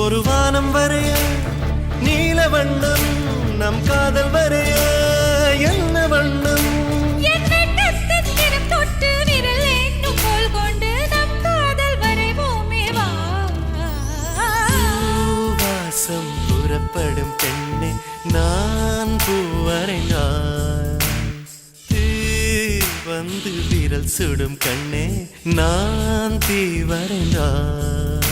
ஒரு வானம் வரைய நீல வண்ணம் நம் காதல் வரைய என்ன வண்ணம் வாசம் புறப்படும் பெண்ணே நான் பூவரைந்தாய் வந்து விரல் சுடும் கண்ணே நான் தீ வரைந்தாய்